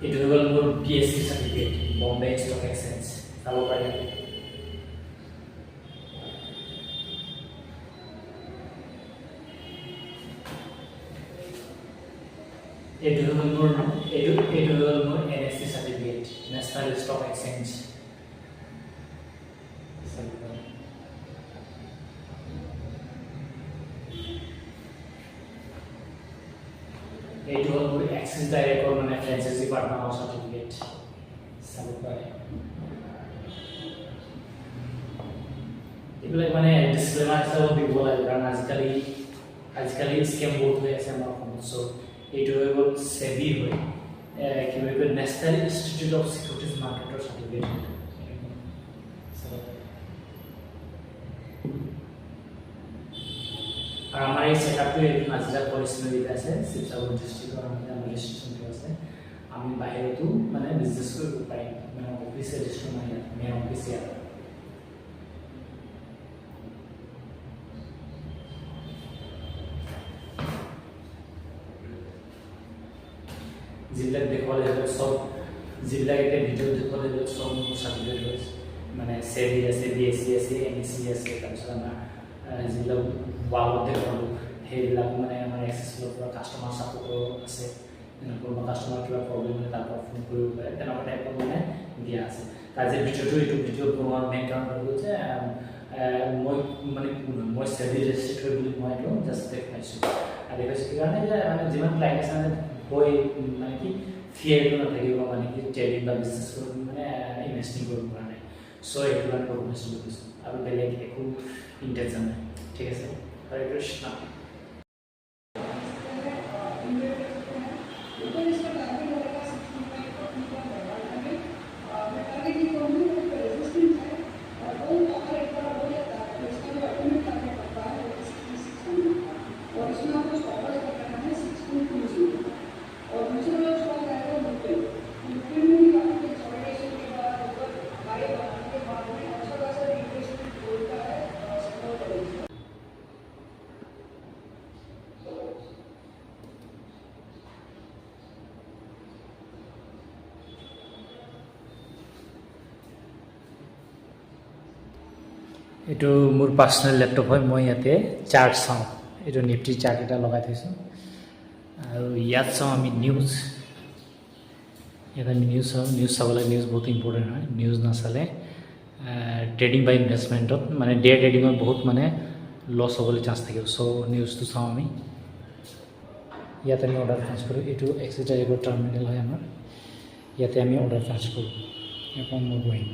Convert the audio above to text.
এইটো হৈ গ'ল মোৰ BSc certificate Bombay stock exchange চাব পাৰে। এইটো হৈ গ'ল মোৰ NSE certificate national stock exchange. এইটো হ'ল মোৰ এক্সিছ ডাইৰেক্টৰ মানে ফ্ৰেঞ্চাইজি পাৰ্টনাৰৰ চাৰ্টিফিকেট চাব পাৰে। এইবিলাক মানে ডিছক্লেমাৰ হিচাপত দিব লাগে কাৰণ আজিকালি স্কেম বহুত হৈ আছে আমাৰ অসমত। চ' এইটো হৈ গ'ল চেবি হয় কি বুলি কয় নেশ্যনেল ইনষ্টিটিউট অফ ছিকিউৰিটিজ মাৰ্কেটৰ চাৰ্টিফিকেট। আৰু আমাৰ এই ছেটআপটো এইটো নাজিৰা পলিচি আছে শিৱসাগৰ ডিষ্ট্ৰিক্টৰ আমাৰ ৰেজিষ্ট্ৰেশ্যনটো আছে। আমি বাহিৰতো মানে বিজনেছ কৰিব পাৰিম মানে অফিচ ৰেজিষ্ট্ৰেশ্যন নাই মেইন অফিচ ইয়াত। যিবিলাক দেখুৱালে চব যিবিলাক এতিয়া ভিডিঅ'ত দেখুৱালে চব মোৰ চাৰ্টিফিকেট হৈছে মানে চেবি আছে BSc আছে NSE আছে তাৰপিছত আমাৰ যিবিলাক ৱালত দেখুৱালোঁ সেইবিলাক মানে আমাৰ এক্সেছৰ পৰা কাষ্টমাৰ ছাপোৰ্টৰ আছে। কোনোবা কাষ্টমাৰ কিবা প্ৰব্লেম হ'লে তাৰ পৰা ফোন কৰিব পাৰে তেনেকুৱা টাইপৰ মানে দিয়া আছে। আজি ভিডিঅ'টো এইটো ভিডিঅ' বনোৱাৰ মেইন কাৰণ হৈ গ'ল যে মই চেবি ৰেজিষ্ট্ৰেট বুলি মই এইটো জাষ্ট দেখুৱাইছোঁ। আৰু দেখুৱাইছোঁ কি কাৰণে যে মানে যিমান ক্লাইণ্ট আছে মানে গৈ মানে কি ফিয়াৰটো নাথাকিব মানে কি ট্ৰেডিং বা বিজনেছ কৰিব মানে ইনভেষ্টিং কৰিব পৰা নাই। চ' এইটো কাৰণে প্ৰব্লেমটো কৈছোঁ আৰু বেলেগ একো ইণ্টেনশ্যন নাই। ঠিক আছে, হৰে কৃষ্ণ। এইটো মোৰ পাৰ্চনেল লেপটপ হয়। মই ইয়াতে চাৰ্ট চাওঁ, এইটো নিফটি চাৰ্ট এটা লগাই থৈছোঁ আৰু ইয়াত চাওঁ আমি নিউজ। ইয়াত আমি নিউজ চাওঁ, নিউজ চাব লাগে, নিউজ বহুত ইম্পৰ্টেণ্ট হয়। নিউজ নাচালে ট্ৰেডিং বা ইনভেষ্টমেণ্টত মানে ডে ট্ৰেডিঙত বহুত মানে লছ হ'বলৈ চান্স থাকিব। চ' নিউজটো চাওঁ আমি। ইয়াত আমি অৰ্ডাৰ ট্ৰান্স কৰোঁ, এইটো এক্সিছ ডাইৰেক্টৰ টাৰ্মিনেল হয় আমাৰ। ইয়াতে আমি অৰ্ডাৰ ট্ৰান্স কৰোঁ। ইয়াৰ পৰা মই বহিম।